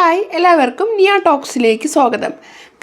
Hi, എല്ലാവർക്കും നിയ ടോക്സിലേക്ക് സ്വാഗതം.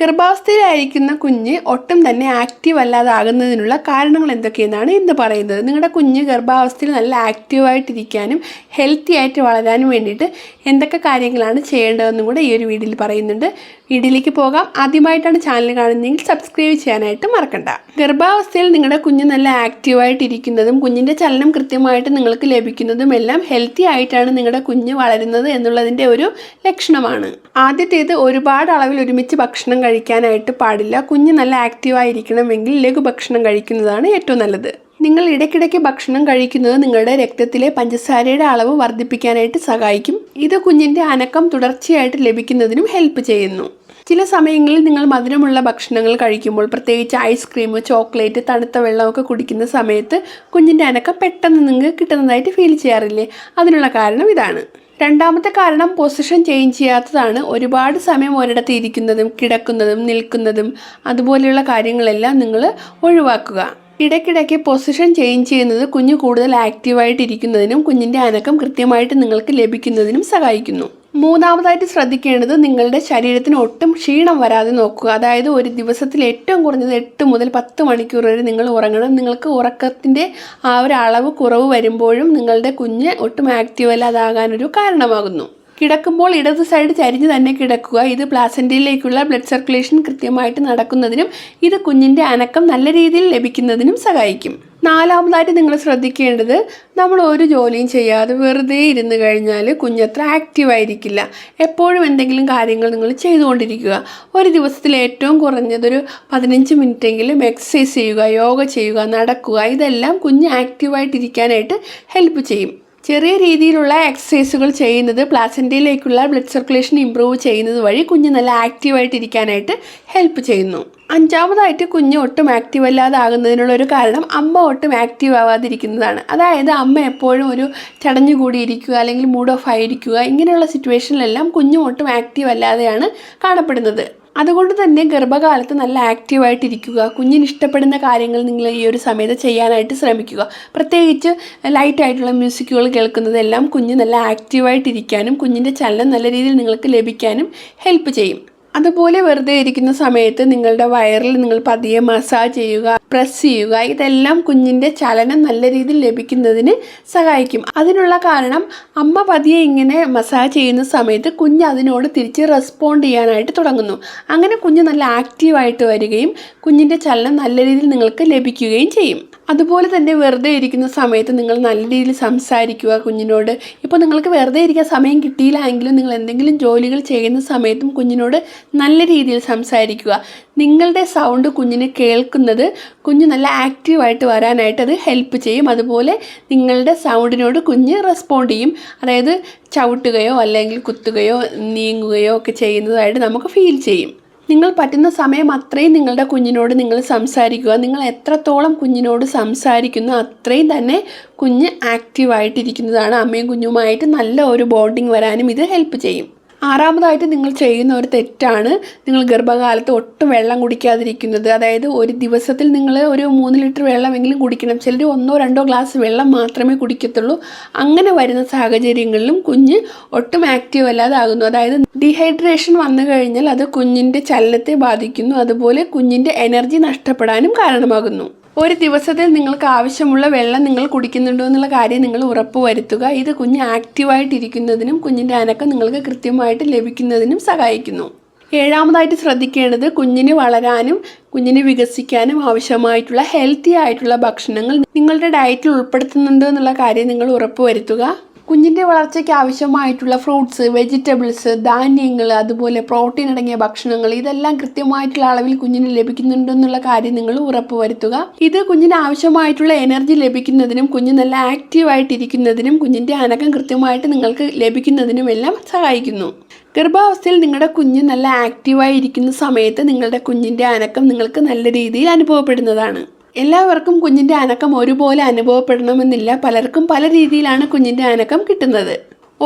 ഗർഭാവസ്ഥയിലായിരിക്കുന്ന കുഞ്ഞ് ഒട്ടും തന്നെ ആക്റ്റീവ് അല്ലാതാകുന്നതിനുള്ള കാരണങ്ങൾ എന്തൊക്കെയെന്നാണ് ഇന്ന് പറയുന്നത്. നിങ്ങളുടെ കുഞ്ഞ് ഗർഭാവസ്ഥയിൽ നല്ല ആക്റ്റീവായിട്ടിരിക്കാനും ഹെൽത്തി ആയിട്ട് വളരാനും വേണ്ടിയിട്ട് എന്തൊക്കെ കാര്യങ്ങളാണ് ചെയ്യേണ്ടതെന്നും കൂടെ ഈ ഒരു വീഡിയോയിൽ പറയുന്നുണ്ട്. വീഡിയോയിലേക്ക് പോകാം. ആദ്യമായിട്ടാണ് ചാനൽ കാണുന്നതെങ്കിൽ സബ്സ്ക്രൈബ് ചെയ്യാനായിട്ട് മറക്കണ്ട. ഗർഭാവസ്ഥയിൽ നിങ്ങളുടെ കുഞ്ഞ് നല്ല ആക്റ്റീവായിട്ടിരിക്കുന്നതും കുഞ്ഞിൻ്റെ ചലനം കൃത്യമായിട്ട് നിങ്ങൾക്ക് ലഭിക്കുന്നതും എല്ലാം ഹെൽത്തി ആയിട്ടാണ് നിങ്ങളുടെ കുഞ്ഞ് വളരുന്നത് എന്നുള്ളതിൻ്റെ ഒരു ലക്ഷണമാണ്. ആദ്യത്തേത്, ഒരുപാട് അളവിൽ ഒരുമിച്ച് ഭക്ഷണം കഴിക്കാനായിട്ട് പാടില്ല. കുഞ്ഞ് നല്ല ആക്റ്റീവായിരിക്കണമെങ്കിൽ ലഘുഭക്ഷണം കഴിക്കുന്നതാണ് ഏറ്റവും നല്ലത്. നിങ്ങൾ ഇടയ്ക്കിടയ്ക്ക് ഭക്ഷണം കഴിക്കുന്നത് നിങ്ങളുടെ രക്തത്തിലെ പഞ്ചസാരയുടെ അളവ് വർദ്ധിപ്പിക്കാനായിട്ട് സഹായിക്കും. ഇത് കുഞ്ഞിൻ്റെ അനക്കം തുടർച്ചയായിട്ട് ലഭിക്കുന്നതിനും ഹെൽപ്പ് ചെയ്യുന്നു. ചില സമയങ്ങളിൽ നിങ്ങൾ മധുരമുള്ള ഭക്ഷണങ്ങൾ കഴിക്കുമ്പോൾ, പ്രത്യേകിച്ച് ഐസ്ക്രീം, ചോക്ലേറ്റ്, തണുത്ത വെള്ളമൊക്കെ കുടിക്കുന്ന സമയത്ത് കുഞ്ഞിൻ്റെ അനക്കം പെട്ടെന്ന് നിങ്ങൾക്ക് കിട്ടുന്നതായിട്ട് ഫീൽ ചെയ്യാറില്ലേ? അതിനുള്ള കാരണം ഇതാണ്. രണ്ടാമത്തെ കാരണം, പൊസിഷൻ ചേഞ്ച് ചെയ്യാത്തതാണ്. ഒരുപാട് സമയം ഒരിടത്ത് ഇരിക്കുന്നതും കിടക്കുന്നതും നിൽക്കുന്നതും അതുപോലെയുള്ള കാര്യങ്ങളെല്ലാം നിങ്ങൾ ഒഴിവാക്കുക. ഇടയ്ക്കിടയ്ക്ക് പൊസിഷൻ ചേഞ്ച് ചെയ്യുന്നത് കുഞ്ഞ് കൂടുതൽ ആക്റ്റീവായിട്ടിരിക്കുന്നതിനും കുഞ്ഞിൻ്റെ അനക്കം കൃത്യമായിട്ട് നിങ്ങൾക്ക് ലഭിക്കുന്നതിനും സഹായിക്കുന്നു. മൂന്നാമതായിട്ട് ശ്രദ്ധിക്കേണ്ടത്, നിങ്ങളുടെ ശരീരത്തിന് ഒട്ടും ക്ഷീണം വരാതെ നോക്കുക. അതായത് ഒരു ദിവസത്തിൽ ഏറ്റവും കുറഞ്ഞത് 8 മുതൽ 10 മണിക്കൂർ വരെ നിങ്ങൾ ഉറങ്ങണം. നിങ്ങൾക്ക് ഉറക്കത്തിൻ്റെ ആ ഒരു അളവ് കുറവ് വരുമ്പോഴും നിങ്ങളുടെ കുഞ്ഞ് ഒട്ടും ആക്റ്റീവ് അല്ലാതാകാനൊരു കാരണമാകുന്നു. കിടക്കുമ്പോൾ ഇടത് സൈഡ് ചരിഞ്ഞ് തന്നെ കിടക്കുക. ഇത് പ്ലാസൻറ്റയിലേക്കുള്ള ബ്ലഡ് സർക്കുലേഷൻ കൃത്യമായിട്ട് നടക്കുന്നതിനും ഇത് കുഞ്ഞിൻ്റെ അനക്കം നല്ല രീതിയിൽ ലഭിക്കുന്നതിനും സഹായിക്കും. നാലാമതായിട്ട് നിങ്ങൾ ശ്രദ്ധിക്കേണ്ടത്, നമ്മൾ ഒരു ജോലിയും ചെയ്യാതെ വെറുതെ ഇരുന്ന് കഴിഞ്ഞാൽ കുഞ്ഞത്ര ആക്റ്റീവായിരിക്കില്ല. എപ്പോഴും എന്തെങ്കിലും കാര്യങ്ങൾ നിങ്ങൾ ചെയ്തുകൊണ്ടിരിക്കുക. ഒരു ദിവസത്തിൽ ഏറ്റവും കുറഞ്ഞതൊരു 15 മിനിറ്റെങ്കിലും എക്സസൈസ് ചെയ്യുക, യോഗ ചെയ്യുക, നടക്കുക. ഇതെല്ലാം കുഞ്ഞ് ആക്റ്റീവായിട്ടിരിക്കാനായിട്ട് ഹെൽപ്പ് ചെയ്യും. ചെറിയ രീതിയിലുള്ള എക്സസൈസുകൾ ചെയ്യുന്നത് പ്ലാസൻറ്റയിലേക്കുള്ള ബ്ലഡ് സർക്കുലേഷൻ ഇമ്പ്രൂവ് ചെയ്യുന്നത് വഴി കുഞ്ഞ് നല്ല ആക്റ്റീവായിട്ടിരിക്കാനായിട്ട് ഹെൽപ്പ് ചെയ്യുന്നു. അഞ്ചാമതായിട്ട്, കുഞ്ഞ് ഒട്ടും ആക്റ്റീവ് അല്ലാതാകുന്നതിനുള്ളൊരു കാരണം അമ്മ ഒട്ടും ആക്റ്റീവ് ആവാതിരിക്കുന്നതാണ്. അതായത് അമ്മ എപ്പോഴും ഒരു ചടഞ്ഞുകൂടിയിരിക്കുക അല്ലെങ്കിൽ മൂഡ് ഓഫ് ആയിരിക്കുക, ഇങ്ങനെയുള്ള സിറ്റുവേഷനിലെല്ലാം കുഞ്ഞും ഒട്ടും ആക്റ്റീവ് അല്ലാതെയാണ് കാണപ്പെടുന്നത്. അതുകൊണ്ട് തന്നെ ഗർഭകാലത്ത് നല്ല ആക്റ്റീവായിട്ടിരിക്കുക. കുഞ്ഞിന് ഇഷ്ടപ്പെടുന്ന കാര്യങ്ങൾ നിങ്ങൾ ഈ ഒരു സമയത്ത് ചെയ്യാനായിട്ട് ശ്രമിക്കുക. പ്രത്യേകിച്ച് ലൈറ്റായിട്ടുള്ള മ്യൂസിക്കുകൾ കേൾക്കുന്നതെല്ലാം കുഞ്ഞ് നല്ല ആക്റ്റീവായിട്ടിരിക്കാനും കുഞ്ഞിൻ്റെ ചലനം നല്ല രീതിയിൽ നിങ്ങൾക്ക് ലഭിക്കാനും ഹെൽപ്പ് ചെയ്യും. അതുപോലെ വെറുതെ ഇരിക്കുന്ന സമയത്ത് നിങ്ങളുടെ വയറിൽ നിങ്ങൾ പതിയെ മസാജ് ചെയ്യുക, പ്രസ് ചെയ്യുക. ഇതെല്ലാം കുഞ്ഞിൻ്റെ ചലനം നല്ല രീതിയിൽ ലഭിക്കുന്നതിന് സഹായിക്കും. അതിനുള്ള കാരണം, അമ്മ പതിയെ ഇങ്ങനെ മസാജ് ചെയ്യുന്ന സമയത്ത് കുഞ്ഞ് അതിനോട് തിരിച്ച് റെസ്പോണ്ട് ചെയ്യാനായിട്ട് തുടങ്ങുന്നു. അങ്ങനെ കുഞ്ഞ് നല്ല ആക്റ്റീവായിട്ട് വരികയും കുഞ്ഞിൻ്റെ ചലനം നല്ല രീതിയിൽ നിങ്ങൾക്ക് ലഭിക്കുകയും ചെയ്യും. അതുപോലെ തന്നെ വെറുതെ ഇരിക്കുന്ന സമയത്ത് നിങ്ങൾ നല്ല രീതിയിൽ സംസാരിക്കുക കുഞ്ഞിനോട്. ഇപ്പോൾ നിങ്ങൾക്ക് വെറുതെ ഇരിക്കാൻ സമയം കിട്ടിയില്ല എങ്കിലും നിങ്ങൾ എന്തെങ്കിലും ജോലികൾ ചെയ്യുന്ന സമയത്തും കുഞ്ഞിനോട് നല്ല രീതിയിൽ സംസാരിക്കുക. നിങ്ങളുടെ സൗണ്ട് കുഞ്ഞിന് കേൾക്കുന്നത് കുഞ്ഞ് നല്ല ആക്റ്റീവായിട്ട് വരാനായിട്ട് അത് ഹെൽപ്പ് ചെയ്യും. അതുപോലെ നിങ്ങളുടെ സൗണ്ടിനോട് കുഞ്ഞ് റെസ്പോണ്ട് ചെയ്യും. അതായത് ചവിട്ടുകയോ അല്ലെങ്കിൽ കുത്തുകയോ നീങ്ങുകയോ ഒക്കെ ചെയ്യുന്നതായിട്ട് നമുക്ക് ഫീൽ ചെയ്യും. നിങ്ങൾ പറ്റുന്ന സമയം അത്രയും നിങ്ങളുടെ കുഞ്ഞിനോട് നിങ്ങൾ സംസാരിക്കുക. നിങ്ങൾ എത്രത്തോളം കുഞ്ഞിനോട് സംസാരിക്കുന്നു അത്രയും തന്നെ കുഞ്ഞ് ആക്റ്റീവായിട്ടിരിക്കുന്നതാണ്. അമ്മയും കുഞ്ഞുമായിട്ട് നല്ല ഒരു ബോണ്ടിങ് വരാനും ഇത് ഹെൽപ്പ് ചെയ്യും. ആറാമതായിട്ട് നിങ്ങൾ ചെയ്യുന്ന ഒരു തെറ്റാണ്, നിങ്ങൾ ഗർഭകാലത്ത് ഒട്ടും വെള്ളം കുടിക്കാതിരിക്കുന്നത്. അതായത് ഒരു ദിവസത്തിൽ നിങ്ങൾ ഒരു 3 ലിറ്റർ വെള്ളമെങ്കിലും കുടിക്കണം. ചിലർ 1-2 ഗ്ലാസ് വെള്ളം മാത്രമേ കുടിക്കത്തുള്ളൂ. അങ്ങനെ വരുന്ന സാഹചര്യങ്ങളിലും കുഞ്ഞ് ഒട്ടും ആക്റ്റീവ് അല്ലാതാകുന്നു. അതായത് ഡീഹൈഡ്രേഷൻ വന്നു കഴിഞ്ഞാൽ അത് കുഞ്ഞിൻ്റെ ചലനത്തെ ബാധിക്കുന്നു. അതുപോലെ കുഞ്ഞിൻ്റെ എനർജി നഷ്ടപ്പെടാനും കാരണമാകുന്നു. ഒരു ദിവസത്തിൽ നിങ്ങൾക്ക് ആവശ്യമുള്ള വെള്ളം നിങ്ങൾ കുടിക്കുന്നുണ്ടോ എന്നുള്ള കാര്യം നിങ്ങൾ ഉറപ്പ് വരുത്തുക. ഇത് കുഞ്ഞ് ആക്റ്റീവായിട്ടിരിക്കുന്നതിനും കുഞ്ഞിൻ്റെ അനക്കം നിങ്ങൾക്ക് കൃത്യമായിട്ട് ലഭിക്കുന്നതിനും സഹായിക്കുന്നു. ഏഴാമതായിട്ട് ശ്രദ്ധിക്കേണ്ടത്, കുഞ്ഞിന് വളരാനും കുഞ്ഞിന് വികസിക്കാനും ആവശ്യമായിട്ടുള്ള ഹെൽത്തി ആയിട്ടുള്ള ഭക്ഷണങ്ങൾ നിങ്ങളുടെ ഡയറ്റിൽ ഉൾപ്പെടുത്തുന്നുണ്ടോ എന്നുള്ള കാര്യം നിങ്ങൾ ഉറപ്പ് വരുത്തുക. കുഞ്ഞിൻ്റെ വളർച്ചയ്ക്ക് ആവശ്യമായിട്ടുള്ള ഫ്രൂട്ട്സ്, വെജിറ്റബിൾസ്, ധാന്യങ്ങൾ, അതുപോലെ പ്രോട്ടീൻ അടങ്ങിയ ഭക്ഷണങ്ങൾ, ഇതെല്ലാം കൃത്യമായിട്ടുള്ള അളവിൽ കുഞ്ഞിന് ലഭിക്കുന്നുണ്ടെന്നുള്ള കാര്യം നിങ്ങൾ ഉറപ്പ് വരുത്തുക. ഇത് കുഞ്ഞിന് ആവശ്യമായിട്ടുള്ള എനർജി ലഭിക്കുന്നതിനും കുഞ്ഞ് നല്ല ആക്റ്റീവായിട്ടിരിക്കുന്നതിനും കുഞ്ഞിൻ്റെ അനക്കം കൃത്യമായിട്ട് നിങ്ങൾക്ക് ലഭിക്കുന്നതിനും എല്ലാം സഹായിക്കുന്നു. ഗർഭാവസ്ഥയിൽ നിങ്ങളുടെ കുഞ്ഞ് നല്ല ആക്റ്റീവായി ഇരിക്കുന്ന സമയത്ത് നിങ്ങളുടെ കുഞ്ഞിൻ്റെ അനക്കം നിങ്ങൾക്ക് നല്ല രീതിയിൽ അനുഭവപ്പെടുന്നതാണ്. എല്ലാവർക്കും കുഞ്ഞിൻ്റെ അനക്കം ഒരുപോലെ അനുഭവപ്പെടണമെന്നില്ല. പലർക്കും പല രീതിയിലാണ് കുഞ്ഞിൻ്റെ അനക്കം കിട്ടുന്നത്.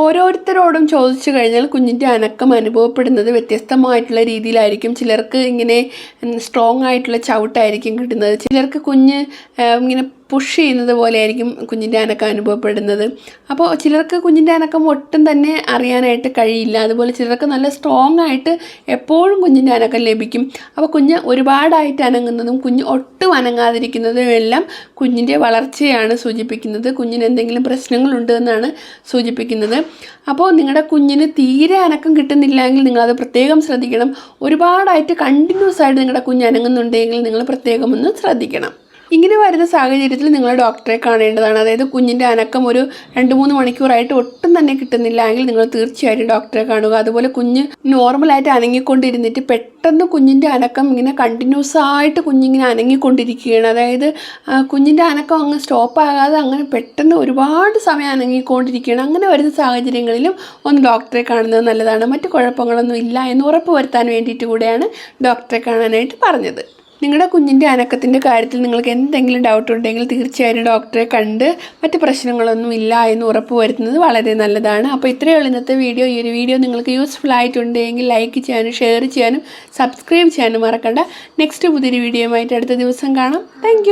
ഓരോരുത്തരോടും ചോദിച്ചു കഴിഞ്ഞാൽ കുഞ്ഞിൻ്റെ അനക്കം അനുഭവപ്പെടുന്നത് വ്യത്യസ്തമായിട്ടുള്ള രീതിയിലായിരിക്കും. ചിലർക്ക് ഇങ്ങനെ സ്ട്രോങ് ആയിട്ടുള്ള ചവിട്ടായിരിക്കും കിട്ടുന്നത്. ചിലർക്ക് കുഞ്ഞ് ഇങ്ങനെ പുഷ് ചെയ്യുന്നത് പോലെ ആയിരിക്കും കുഞ്ഞിൻ്റെ അനക്കം അനുഭവപ്പെടുന്നത്. അപ്പോൾ ചിലർക്ക് കുഞ്ഞിൻ്റെ അനക്കം ഒട്ടും തന്നെ അറിയാനായിട്ട് കഴിയില്ല. അതുപോലെ ചിലർക്ക് നല്ല സ്ട്രോങ് ആയിട്ട് എപ്പോഴും കുഞ്ഞിൻ്റെ അനക്കം ലഭിക്കും. അപ്പോൾ കുഞ്ഞ് ഒരുപാടായിട്ട് അനങ്ങുന്നതും കുഞ്ഞ് ഒട്ടും അനങ്ങാതിരിക്കുന്നതും എല്ലാം കുഞ്ഞിൻ്റെ വളർച്ചയാണ് സൂചിപ്പിക്കുന്നത്. കുഞ്ഞിന് എന്തെങ്കിലും പ്രശ്നങ്ങളുണ്ട് എന്നാണ് സൂചിപ്പിക്കുന്നത്. അപ്പോൾ നിങ്ങളുടെ കുഞ്ഞിന് തീരെ അനക്കം കിട്ടുന്നില്ലെങ്കിൽ നിങ്ങളത് പ്രത്യേകം ശ്രദ്ധിക്കണം. ഒരുപാടായിട്ട് കണ്ടിന്യൂസ് ആയിട്ട് നിങ്ങളുടെ കുഞ്ഞ് അനങ്ങുന്നുണ്ടെങ്കിൽ നിങ്ങൾ പ്രത്യേകം ഒന്ന് ശ്രദ്ധിക്കണം. ഇങ്ങനെ വരുന്ന സാഹചര്യത്തിൽ നിങ്ങൾ ഡോക്ടറെ കാണേണ്ടതാണ്. അതായത് കുഞ്ഞിൻ്റെ അനക്കം ഒരു 2-3 മണിക്കൂറായിട്ട് ഒട്ടും തന്നെ കിട്ടുന്നില്ല എങ്കിൽ നിങ്ങൾ തീർച്ചയായിട്ടും ഡോക്ടറെ കാണുക. അതുപോലെ കുഞ്ഞ് നോർമലായിട്ട് അനങ്ങിക്കൊണ്ടിരുന്നിട്ട് പെട്ടെന്ന് കുഞ്ഞിൻ്റെ അനക്കം ഇങ്ങനെ കണ്ടിന്യൂസ് ആയിട്ട് കുഞ്ഞിങ്ങനെ അനങ്ങിക്കൊണ്ടിരിക്കുകയാണ്. അതായത് കുഞ്ഞിൻ്റെ അനക്കം അങ്ങ് സ്റ്റോപ്പ് ആകാതെ അങ്ങനെ പെട്ടെന്ന് ഒരുപാട് സമയം അനങ്ങിക്കൊണ്ടിരിക്കുകയാണ്. അങ്ങനെ വരുന്ന സാഹചര്യങ്ങളിലും ഒന്ന് ഡോക്ടറെ കാണുന്നത് നല്ലതാണ്. മറ്റു കുഴപ്പങ്ങളൊന്നും ഇല്ല എന്ന് ഉറപ്പ് വരുത്താൻ വേണ്ടിയിട്ട് കൂടെയാണ് ഡോക്ടറെ കാണാനായിട്ട് പറഞ്ഞത്. നിങ്ങളുടെ കുഞ്ഞിൻ്റെ അനക്കത്തിൻ്റെ കാര്യത്തിൽ നിങ്ങൾക്ക് എന്തെങ്കിലും ഡൗട്ട് ഉണ്ടെങ്കിൽ തീർച്ചയായും ഡോക്ടറെ കണ്ട് മറ്റ് പ്രശ്നങ്ങളൊന്നും ഇല്ല എന്ന് ഉറപ്പ് വരുത്തുന്നത് വളരെ നല്ലതാണ്. അപ്പോൾ ഇത്രയേ ഉള്ളൂ ഇന്നത്തെ വീഡിയോ. ഈ ഒരു വീഡിയോ നിങ്ങൾക്ക് യൂസ്ഫുൾ ആയിട്ടുണ്ടെങ്കിൽ ലൈക്ക് ചെയ്യാനും ഷെയർ ചെയ്യാനും സബ്സ്ക്രൈബ് ചെയ്യാനും മറക്കണ്ട. നെക്സ്റ്റ് പുതിയൊരു വീഡിയോയുമായിട്ട് അടുത്ത ദിവസം കാണാം. താങ്ക്